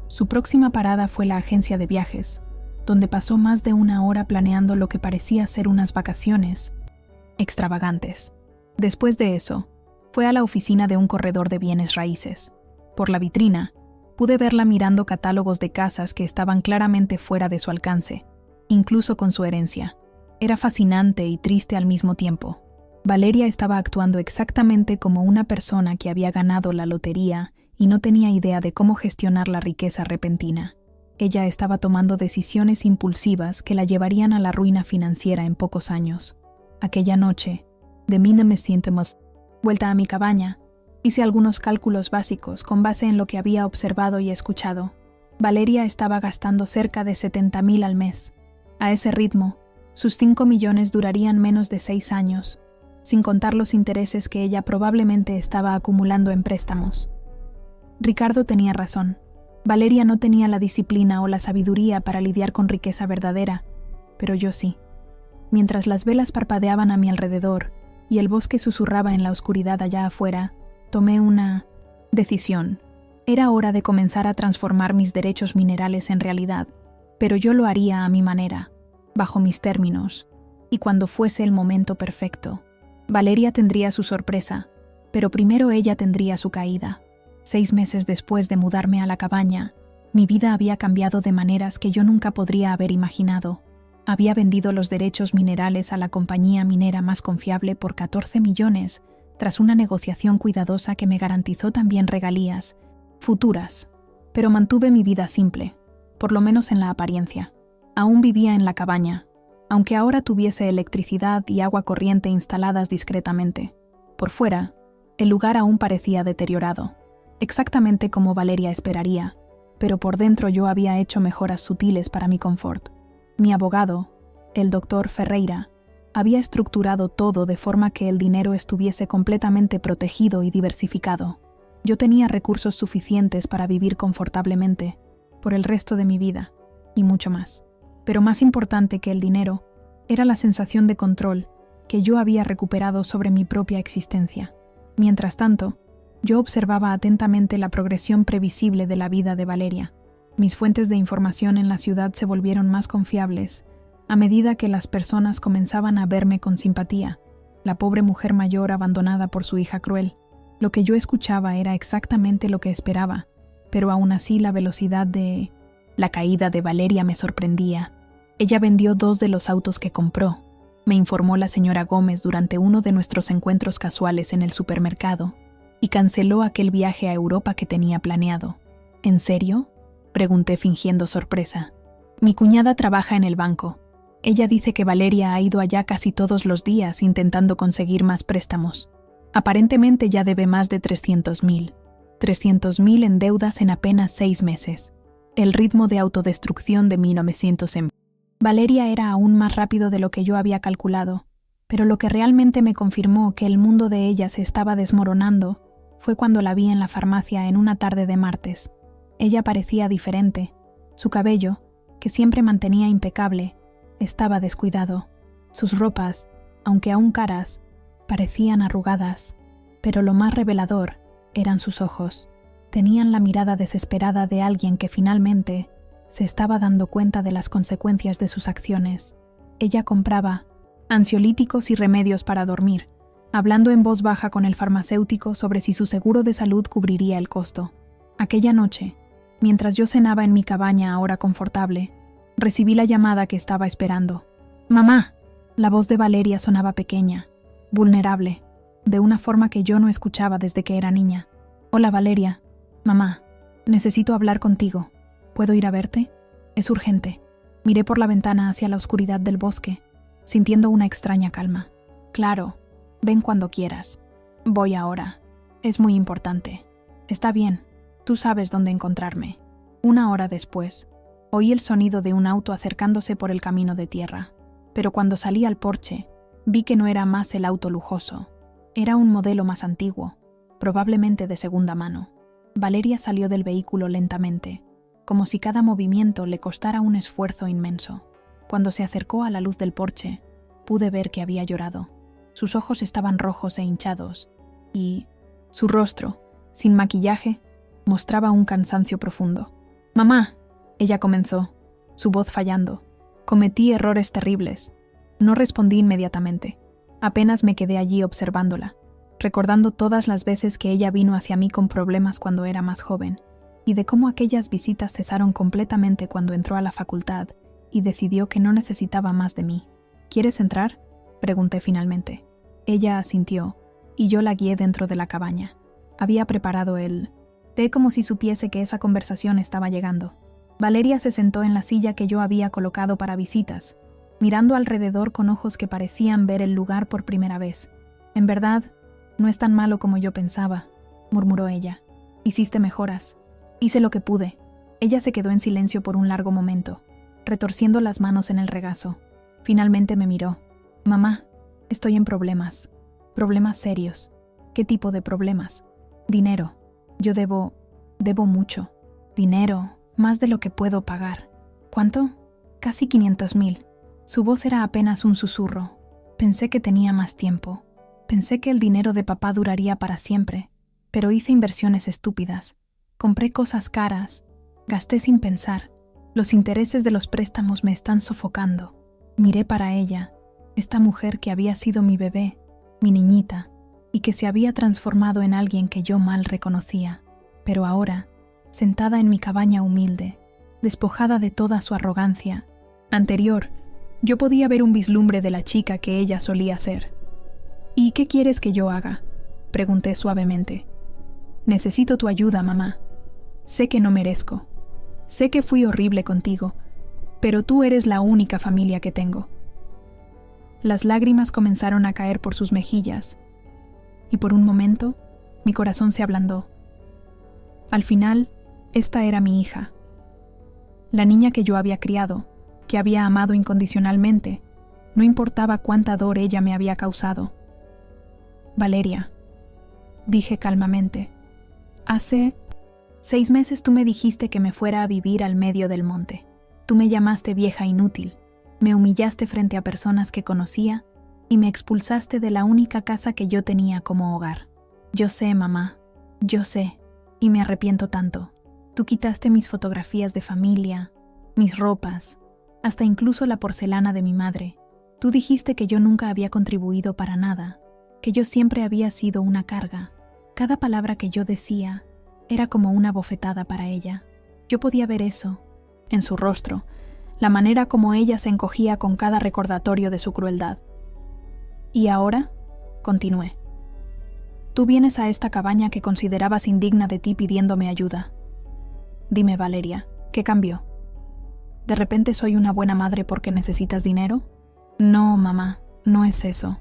Su próxima parada fue la agencia de viajes, donde pasó más de 1 hora planeando lo que parecía ser unas vacaciones extravagantes. Después de eso, fue a la oficina de un corredor de bienes raíces. Por la vitrina, pude verla mirando catálogos de casas que estaban claramente fuera de su alcance, incluso con su herencia. Era fascinante y triste al mismo tiempo. Valeria estaba actuando exactamente como una persona que había ganado la lotería y no tenía idea de cómo gestionar la riqueza repentina. Ella estaba tomando decisiones impulsivas que la llevarían a la ruina financiera en pocos años. Aquella noche, de mí no me siento más. Vuelta a mi cabaña, hice algunos cálculos básicos con base en lo que había observado y escuchado. Valeria estaba gastando cerca de 70.000 al mes. A ese ritmo, sus 5 millones durarían menos de 6 años, sin contar los intereses que ella probablemente estaba acumulando en préstamos. Ricardo tenía razón. Valeria no tenía la disciplina o la sabiduría para lidiar con riqueza verdadera, pero yo sí. Mientras las velas parpadeaban a mi alrededor y el bosque susurraba en la oscuridad allá afuera, tomé una decisión. Era hora de comenzar a transformar mis derechos minerales en realidad, pero yo lo haría a mi manera, bajo mis términos, y cuando fuese el momento perfecto. Valeria tendría su sorpresa, pero primero ella tendría su caída. 6 meses después de mudarme a la cabaña, mi vida había cambiado de maneras que yo nunca podría haber imaginado. Había vendido los derechos minerales a la compañía minera más confiable por 14 millones, tras una negociación cuidadosa que me garantizó también regalías futuras. Pero mantuve mi vida simple, por lo menos en la apariencia. Aún vivía en la cabaña, aunque ahora tuviese electricidad y agua corriente instaladas discretamente. Por fuera, el lugar aún parecía deteriorado, exactamente como Valeria esperaría, pero por dentro yo había hecho mejoras sutiles para mi confort. Mi abogado, el doctor Ferreira, había estructurado todo de forma que el dinero estuviese completamente protegido y diversificado. Yo tenía recursos suficientes para vivir confortablemente por el resto de mi vida, y mucho más. Pero más importante que el dinero era la sensación de control que yo había recuperado sobre mi propia existencia. Mientras tanto, yo observaba atentamente la progresión previsible de la vida de Valeria. Mis fuentes de información en la ciudad se volvieron más confiables a medida que las personas comenzaban a verme con simpatía. La pobre mujer mayor abandonada por su hija cruel. Lo que yo escuchaba era exactamente lo que esperaba, pero aún así la velocidad de la caída de Valeria me sorprendía. Ella vendió 2 de los autos que compró, me informó la señora Gómez durante uno de nuestros encuentros casuales en el supermercado, y canceló aquel viaje a Europa que tenía planeado. ¿En serio?, pregunté fingiendo sorpresa. Mi cuñada trabaja en el banco. Ella dice que Valeria ha ido allá casi todos los días intentando conseguir más préstamos. Aparentemente ya debe más de 300.000. 300.000 en deudas en apenas 6 meses. El ritmo de autodestrucción de 1900 en Valeria era aún más rápido de lo que yo había calculado, pero lo que realmente me confirmó que el mundo de ella se estaba desmoronando fue cuando la vi en la farmacia en una tarde de martes. Ella parecía diferente. Su cabello, que siempre mantenía impecable, estaba descuidado. Sus ropas, aunque aún caras, parecían arrugadas, pero lo más revelador eran sus ojos. Tenían la mirada desesperada de alguien que finalmente se estaba dando cuenta de las consecuencias de sus acciones. Ella compraba ansiolíticos y remedios para dormir, hablando en voz baja con el farmacéutico sobre si su seguro de salud cubriría el costo. Aquella noche, mientras yo cenaba en mi cabaña ahora confortable, recibí la llamada que estaba esperando. «¡Mamá!». La voz de Valeria sonaba pequeña, vulnerable, de una forma que yo no escuchaba desde que era niña. «Hola, Valeria. Mamá, necesito hablar contigo. ¿Puedo ir a verte? Es urgente». Miré por la ventana hacia la oscuridad del bosque, sintiendo una extraña calma. «Claro, ven cuando quieras. Voy ahora. Es muy importante». «Está bien, tú sabes dónde encontrarme». 1 hora después, oí el sonido de un auto acercándose por el camino de tierra, pero cuando salí al porche, vi que no era más el auto lujoso. Era un modelo más antiguo, probablemente de segunda mano. Valeria salió del vehículo lentamente, como si cada movimiento le costara un esfuerzo inmenso. Cuando se acercó a la luz del porche, pude ver que había llorado. Sus ojos estaban rojos e hinchados, y su rostro, sin maquillaje, mostraba un cansancio profundo. «Mamá», ella comenzó, su voz fallando. «Cometí errores terribles». No respondí inmediatamente. Apenas me quedé allí observándola, recordando todas las veces que ella vino hacia mí con problemas cuando era más joven, y de cómo aquellas visitas cesaron completamente cuando entró a la facultad y decidió que no necesitaba más de mí. «¿Quieres entrar?», pregunté finalmente. Ella asintió, y yo la guié dentro de la cabaña. Había preparado el té como si supiese que esa conversación estaba llegando. Valeria se sentó en la silla que yo había colocado para visitas, mirando alrededor con ojos que parecían ver el lugar por primera vez. «En verdad, no es tan malo como yo pensaba», murmuró ella. «Hiciste mejoras». «Hice lo que pude». Ella se quedó en silencio por un largo momento, retorciendo las manos en el regazo. Finalmente me miró. «Mamá, estoy en problemas. Problemas serios». «¿Qué tipo de problemas?» «Dinero. Yo debo mucho. Dinero, más de lo que puedo pagar». «¿Cuánto?» «Casi 500,000. Su voz era apenas un susurro. Pensé que tenía más tiempo. Pensé que el dinero de papá duraría para siempre, pero hice inversiones estúpidas. Compré cosas caras. Gasté sin pensar. Los intereses de los préstamos me están sofocando». Miré para ella, esta mujer que había sido mi bebé, mi niñita, y que se había transformado en alguien que yo mal reconocía. Pero ahora, sentada en mi cabaña humilde, despojada de toda su arrogancia anterior, yo podía ver un vislumbre de la chica que ella solía ser. «¿Y qué quieres que yo haga?», pregunté suavemente. «Necesito tu ayuda, mamá. Sé que no merezco. Sé que fui horrible contigo, pero tú eres la única familia que tengo». Las lágrimas comenzaron a caer por sus mejillas, y por un momento mi corazón se ablandó. Al final, esta era mi hija. La niña que yo había criado, que había amado incondicionalmente, no importaba cuánta dolor ella me había causado. «Valeria», dije calmamente, «hace 6 meses tú me dijiste que me fuera a vivir al medio del monte. Tú me llamaste vieja inútil, me humillaste frente a personas que conocía y me expulsaste de la única casa que yo tenía como hogar. Yo sé, mamá, yo sé, y me arrepiento tanto. Tú quitaste mis fotografías de familia, mis ropas, hasta incluso la porcelana de mi madre. Tú dijiste que yo nunca había contribuido para nada, que yo siempre había sido una carga. Cada palabra que yo decía era como una bofetada para ella. Yo podía ver eso, en su rostro, la manera como ella se encogía con cada recordatorio de su crueldad. «Y ahora», continué, «tú vienes a esta cabaña que considerabas indigna de ti pidiéndome ayuda. Dime, Valeria, ¿qué cambió? ¿De repente soy una buena madre porque necesitas dinero?» «No, mamá, no es eso.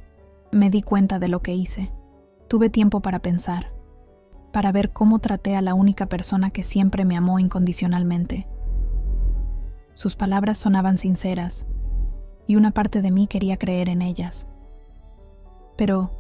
Me di cuenta de lo que hice. Tuve tiempo para pensar, para ver cómo traté a la única persona que siempre me amó incondicionalmente». Sus palabras sonaban sinceras, y una parte de mí quería creer en ellas. Pero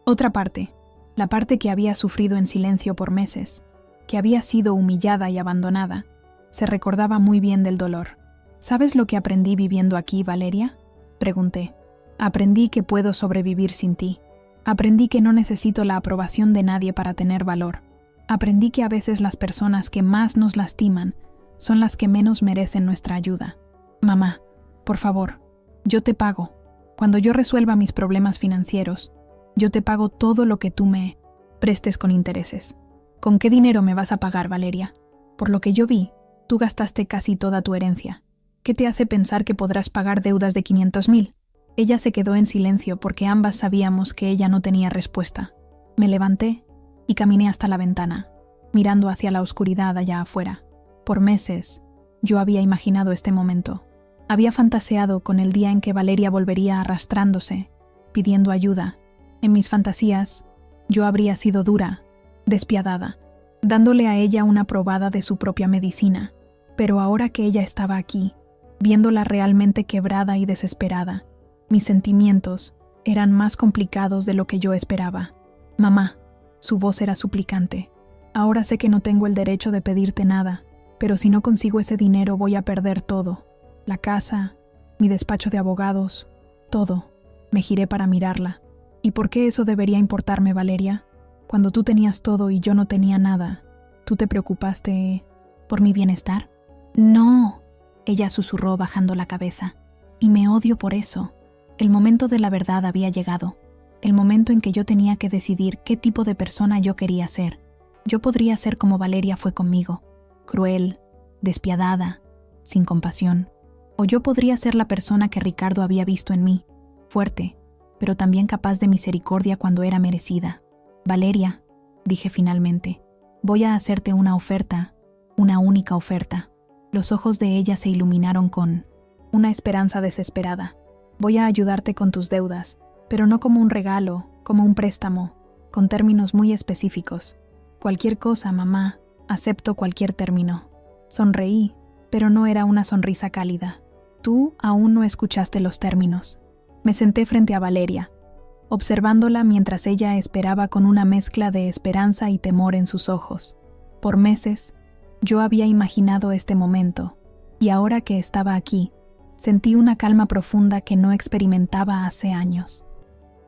otra parte, la parte que había sufrido en silencio por meses, que había sido humillada y abandonada, se recordaba muy bien del dolor. «¿Sabes lo que aprendí viviendo aquí, Valeria?», pregunté. «Aprendí que puedo sobrevivir sin ti. Aprendí que no necesito la aprobación de nadie para tener valor. Aprendí que a veces las personas que más nos lastiman son las que menos merecen nuestra ayuda. Mamá, por favor, yo te pago. Cuando yo resuelva mis problemas financieros, Yo te pago todo lo que tú me prestes con intereses. ¿Con qué dinero me vas a pagar, Valeria? Por lo que yo vi, tú gastaste casi toda tu herencia. ¿Qué te hace pensar que podrás pagar deudas de 500.000? Ella se quedó en silencio porque ambas sabíamos que ella no tenía respuesta. Me levanté y caminé hasta la ventana, mirando hacia la oscuridad allá afuera. Por meses, yo había imaginado este momento. Había fantaseado con el día en que Valeria volvería arrastrándose, pidiendo ayuda. En mis fantasías, yo habría sido dura, despiadada, dándole a ella una probada de su propia medicina. Pero ahora que ella estaba aquí, viéndola realmente quebrada y desesperada, mis sentimientos eran más complicados de lo que yo esperaba. Mamá, su voz era suplicante. Ahora sé que no tengo el derecho de pedirte nada, pero si no consigo ese dinero voy a perder todo. La casa, mi despacho de abogados, todo. Me giré para mirarla. ¿Y por qué eso debería importarme, Valeria? Cuando tú tenías todo y yo no tenía nada, ¿tú te preocupaste por mi bienestar? No, ella susurró bajando la cabeza. Y me odio por eso. El momento de la verdad había llegado. El momento en que yo tenía que decidir qué tipo de persona yo quería ser. Yo podría ser como Valeria fue conmigo, cruel, despiadada, sin compasión. O yo podría ser la persona que Ricardo había visto en mí, fuerte, pero también capaz de misericordia cuando era merecida. Valeria, dije finalmente, voy a hacerte una oferta, una única oferta. Los ojos de ella se iluminaron con una esperanza desesperada. Voy a ayudarte con tus deudas, pero no como un regalo, como un préstamo, con términos muy específicos. Cualquier cosa, mamá, acepto cualquier término. Sonreí, pero no era una sonrisa cálida. Tú aún no escuchaste los términos. Me senté frente a Valeria, observándola mientras ella esperaba con una mezcla de esperanza y temor en sus ojos. Por meses, yo había imaginado este momento, y ahora que estaba aquí, sentí una calma profunda que no experimentaba hace años.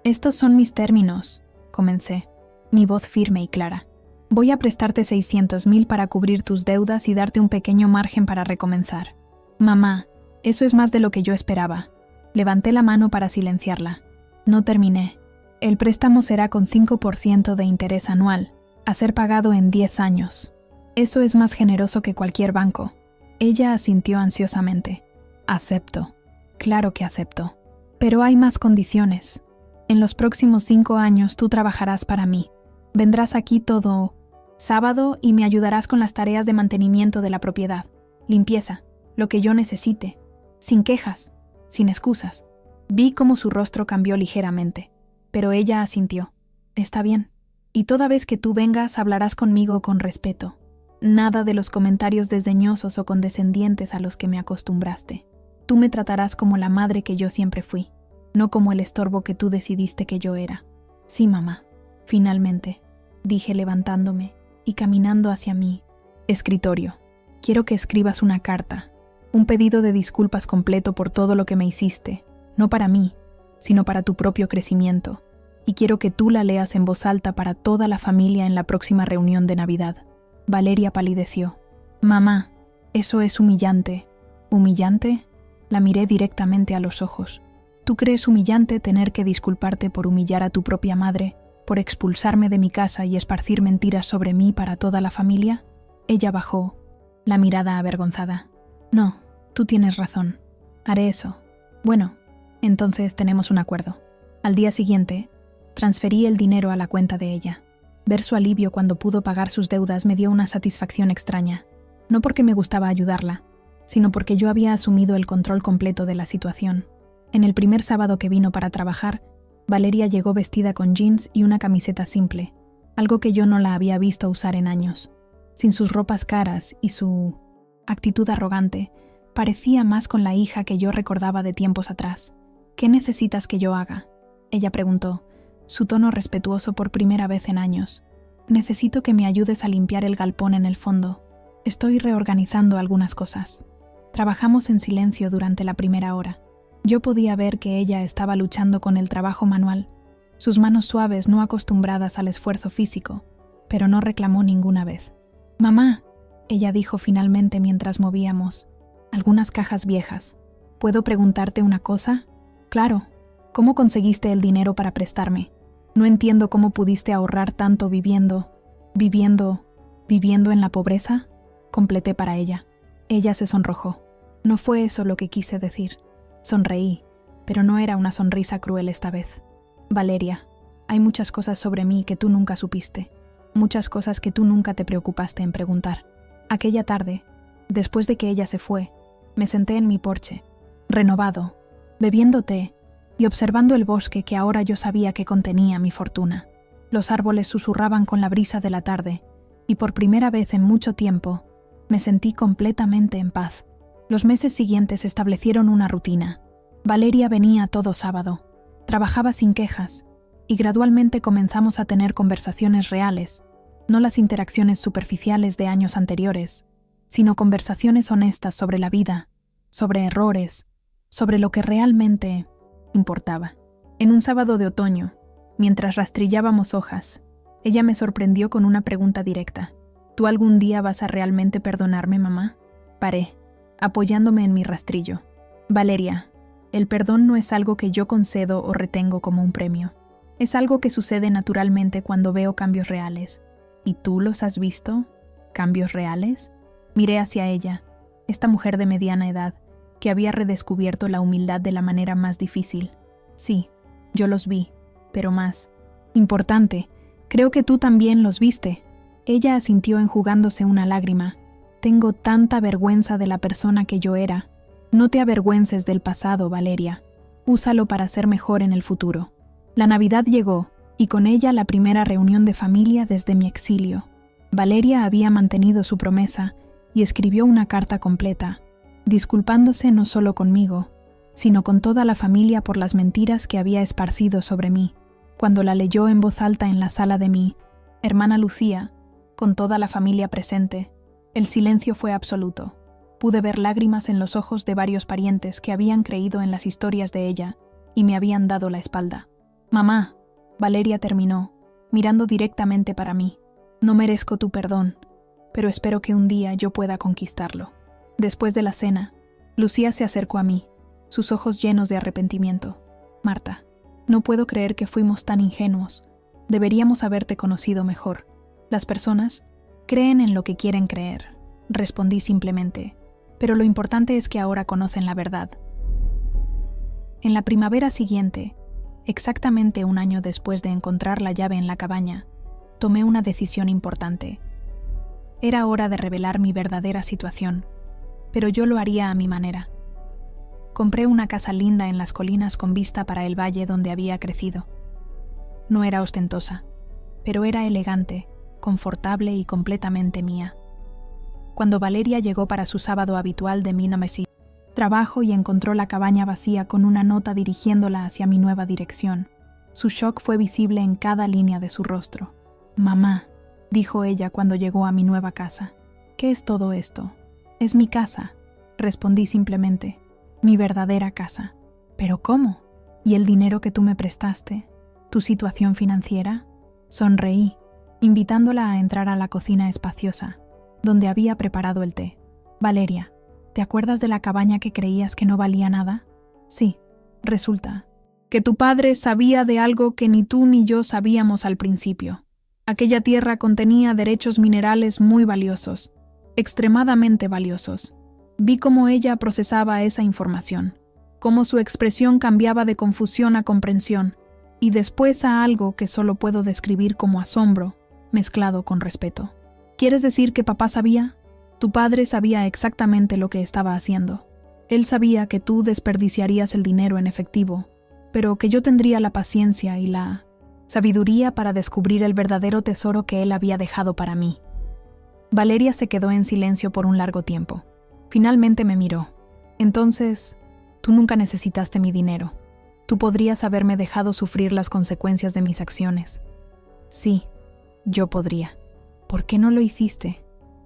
Estos son mis términos, comencé, mi voz firme y clara. Voy a prestarte 600.000 para cubrir tus deudas y darte un pequeño margen para recomenzar. Mamá, eso es más de lo que yo esperaba. Levanté la mano para silenciarla. No terminé. El préstamo será con 5% de interés anual, a ser pagado en 10 años. Eso es más generoso que cualquier banco. Ella asintió ansiosamente. Acepto. Claro que acepto. Pero hay más condiciones. En los próximos 5 años tú trabajarás para mí. Vendrás aquí todo sábado y me ayudarás con las tareas de mantenimiento de la propiedad, limpieza, lo que yo necesite, sin quejas, sin excusas. Vi cómo su rostro cambió ligeramente, pero ella asintió. Está bien. Y toda vez que tú vengas hablarás conmigo con respeto. Nada de los comentarios desdeñosos o condescendientes a los que me acostumbraste. Tú me tratarás como la madre que yo siempre fui, no como el estorbo que tú decidiste que yo era. Sí, mamá. Finalmente, dije levantándome y caminando hacia mi escritorio. Quiero que escribas una carta, un pedido de disculpas completo por todo lo que me hiciste, no para mí, sino para tu propio crecimiento, y quiero que tú la leas en voz alta para toda la familia en la próxima reunión de Navidad. Valeria palideció. Mamá, eso es humillante. ¿Humillante? La miré directamente a los ojos. ¿Tú crees humillante tener que disculparte por humillar a tu propia madre, por expulsarme de mi casa y esparcir mentiras sobre mí para toda la familia? Ella bajó, la mirada avergonzada. No, tú tienes razón. Haré eso. Bueno, entonces tenemos un acuerdo. Al día siguiente, transferí el dinero a la cuenta de ella. Ver su alivio cuando pudo pagar sus deudas me dio una satisfacción extraña. No porque me gustaba ayudarla, sino porque yo había asumido el control completo de la situación. En el primer sábado que vino para trabajar, Valeria llegó vestida con jeans y una camiseta simple, algo que yo no la había visto usar en años. Sin sus ropas caras y su actitud arrogante, parecía más con la hija que yo recordaba de tiempos atrás. ¿Qué necesitas que yo haga?, ella preguntó, su tono respetuoso por primera vez en años. Necesito que me ayudes a limpiar el galpón en el fondo. Estoy reorganizando algunas cosas. Trabajamos en silencio durante la primera hora. Yo podía ver que ella estaba luchando con el trabajo manual, sus manos suaves no acostumbradas al esfuerzo físico, pero no reclamó ninguna vez. «Mamá», ella dijo finalmente mientras movíamos algunas cajas viejas. «¿Puedo preguntarte una cosa?» «Claro. ¿Cómo conseguiste el dinero para prestarme?» No entiendo cómo pudiste ahorrar tanto viviendo en la pobreza, completé para ella. Ella se sonrojó. No fue eso lo que quise decir. Sonreí, pero no era una sonrisa cruel esta vez. Valeria, hay muchas cosas sobre mí que tú nunca supiste. Muchas cosas que tú nunca te preocupaste en preguntar. Aquella tarde, después de que ella se fue, me senté en mi porche, renovado, bebiendo té y observando el bosque que ahora yo sabía que contenía mi fortuna. Los árboles susurraban con la brisa de la tarde, y por primera vez en mucho tiempo, me sentí completamente en paz. Los meses siguientes establecieron una rutina. Valeria venía todo sábado, trabajaba sin quejas, y gradualmente comenzamos a tener conversaciones reales, no las interacciones superficiales de años anteriores, sino conversaciones honestas sobre la vida, sobre errores, sobre lo que realmente importaba. En un sábado de otoño, mientras rastrillábamos hojas, ella me sorprendió con una pregunta directa. ¿Tú algún día vas a realmente perdonarme, mamá? Paré, apoyándome en mi rastrillo. Valeria, el perdón no es algo que yo concedo o retengo como un premio. Es algo que sucede naturalmente cuando veo cambios reales. ¿Y tú los has visto? ¿Cambios reales? Miré hacia ella, esta mujer de mediana edad, que había redescubierto la humildad de la manera más difícil. Sí, yo los vi, pero más importante, creo que tú también los viste. Ella asintió enjugándose una lágrima. Tengo tanta vergüenza de la persona que yo era. No te avergüences del pasado, Valeria. Úsalo para ser mejor en el futuro. La Navidad llegó, y con ella la primera reunión de familia desde mi exilio. Valeria había mantenido su promesa y escribió una carta completa, disculpándose no solo conmigo, sino con toda la familia por las mentiras que había esparcido sobre mí. Cuando la leyó en voz alta en la sala de mi hermana Lucía, con toda la familia presente, el silencio fue absoluto. Pude ver lágrimas en los ojos de varios parientes que habían creído en las historias de ella y me habían dado la espalda. «Mamá», Valeria terminó, mirando directamente para mí, «no merezco tu perdón, pero espero que un día yo pueda conquistarlo». Después de la cena, Lucía se acercó a mí, sus ojos llenos de arrepentimiento. «Marta, no puedo creer que fuimos tan ingenuos. Deberíamos haberte conocido mejor. Las personas creen en lo que quieren creer», respondí simplemente, «pero lo importante es que ahora conocen la verdad». En la primavera siguiente, exactamente un año después de encontrar la llave en la cabaña, tomé una decisión importante. Era hora de revelar mi verdadera situación, pero yo lo haría a mi manera. Compré una casa linda en las colinas con vista para el valle donde había crecido. No era ostentosa, pero era elegante, confortable y completamente mía. Cuando Valeria llegó para su sábado habitual de Minomesi, trabajo y encontró la cabaña vacía con una nota dirigiéndola hacia mi nueva dirección. Su shock fue visible en cada línea de su rostro. «Mamá», dijo ella cuando llegó a mi nueva casa, «¿qué es todo esto?» «Es mi casa», respondí simplemente, «mi verdadera casa». «¿Pero cómo? ¿Y el dinero que tú me prestaste? ¿Tu situación financiera?» Sonreí, invitándola a entrar a la cocina espaciosa, donde había preparado el té. «Valeria, ¿te acuerdas de la cabaña que creías que no valía nada?» «Sí, resulta que tu padre sabía de algo que ni tú ni yo sabíamos al principio. Aquella tierra contenía derechos minerales muy valiosos, extremadamente valiosos. Vi cómo ella procesaba esa información, cómo su expresión cambiaba de confusión a comprensión, y después a algo que solo puedo describir como asombro, mezclado con respeto. ¿Quieres decir que papá sabía?» «Tu padre sabía exactamente lo que estaba haciendo. Él sabía que tú desperdiciarías el dinero en efectivo, pero que yo tendría la paciencia y la sabiduría para descubrir el verdadero tesoro que él había dejado para mí». Valeria se quedó en silencio por un largo tiempo. Finalmente me miró. «Entonces, tú nunca necesitaste mi dinero. Tú podrías haberme dejado sufrir las consecuencias de mis acciones». «Sí, yo podría». «¿Por qué no lo hiciste?»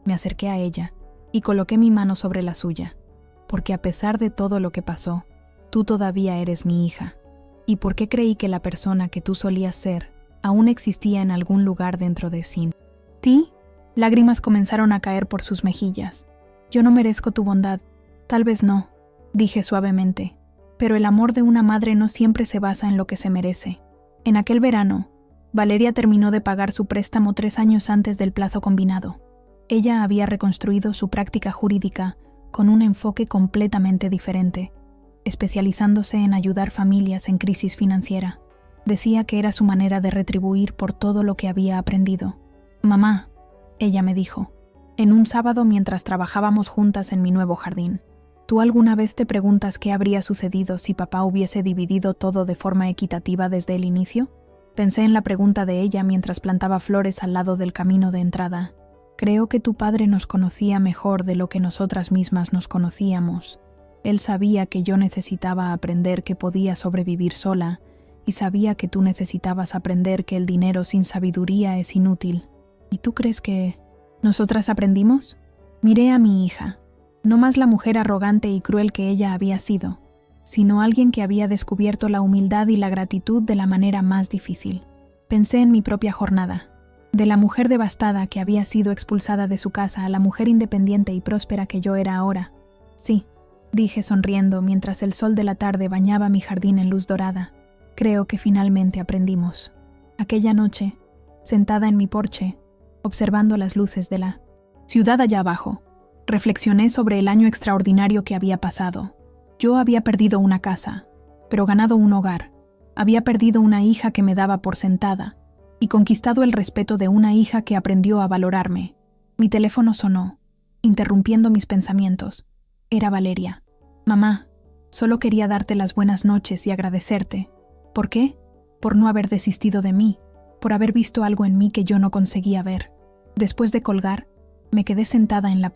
Me acerqué a ella y coloqué mi mano sobre la suya, porque a pesar de todo lo que pasó, tú todavía eres mi hija. ¿Y por qué creí que la persona que tú solías ser aún existía en algún lugar dentro de sí? ¿Ti?» Lágrimas comenzaron a caer por sus mejillas. «Yo no merezco tu bondad. Tal vez no», dije suavemente, «pero el amor de una madre no siempre se basa en lo que se merece. En aquel verano, Valeria terminó de pagar su préstamo 3 años antes del plazo combinado. Ella había reconstruido su práctica jurídica con un enfoque completamente diferente, especializándose en ayudar familias en crisis financiera. Decía que era su manera de retribuir por todo lo que había aprendido. «Mamá», ella me dijo, en un sábado mientras trabajábamos juntas en mi nuevo jardín, ¿tú alguna vez te preguntas qué habría sucedido si papá hubiese dividido todo de forma equitativa desde el inicio? Pensé en la pregunta de ella mientras plantaba flores al lado del camino de entrada. Creo que tu padre nos conocía mejor de lo que nosotras mismas nos conocíamos. Él sabía que yo necesitaba aprender que podía sobrevivir sola y sabía que tú necesitabas aprender que el dinero sin sabiduría es inútil. ¿Y tú crees que nosotras aprendimos? Miré a mi hija, no más la mujer arrogante y cruel que ella había sido, sino alguien que había descubierto la humildad y la gratitud de la manera más difícil. Pensé en mi propia jornada, de la mujer devastada que había sido expulsada de su casa a la mujer independiente y próspera que yo era ahora. Sí, dije sonriendo mientras el sol de la tarde bañaba mi jardín en luz dorada. Creo que finalmente aprendimos. Aquella noche, sentada en mi porche, observando las luces de la ciudad allá abajo, reflexioné sobre el año extraordinario que había pasado. Yo había perdido una casa, pero ganado un hogar. Había perdido una hija que me daba por sentada y conquistado el respeto de una hija que aprendió a valorarme. Mi teléfono sonó, interrumpiendo mis pensamientos. Era Valeria. «Mamá, solo quería darte las buenas noches y agradecerte». ¿Por qué? Por no haber desistido de mí, por haber visto algo en mí que yo no conseguía ver. Después de colgar, me quedé sentada en la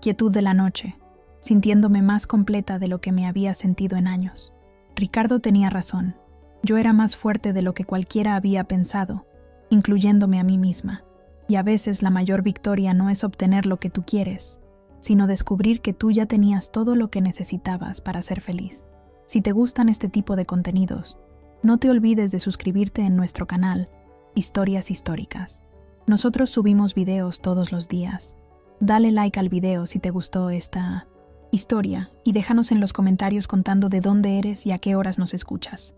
quietud de la noche, sintiéndome más completa de lo que me había sentido en años. Ricardo tenía razón. Yo era más fuerte de lo que cualquiera había pensado, incluyéndome a mí misma. Y a veces la mayor victoria no es obtener lo que tú quieres, sino descubrir que tú ya tenías todo lo que necesitabas para ser feliz. Si te gustan este tipo de contenidos, no te olvides de suscribirte en nuestro canal, Historias Históricas. Nosotros subimos videos todos los días. Dale like al video si te gustó esta historia y déjanos en los comentarios contando de dónde eres y a qué horas nos escuchas.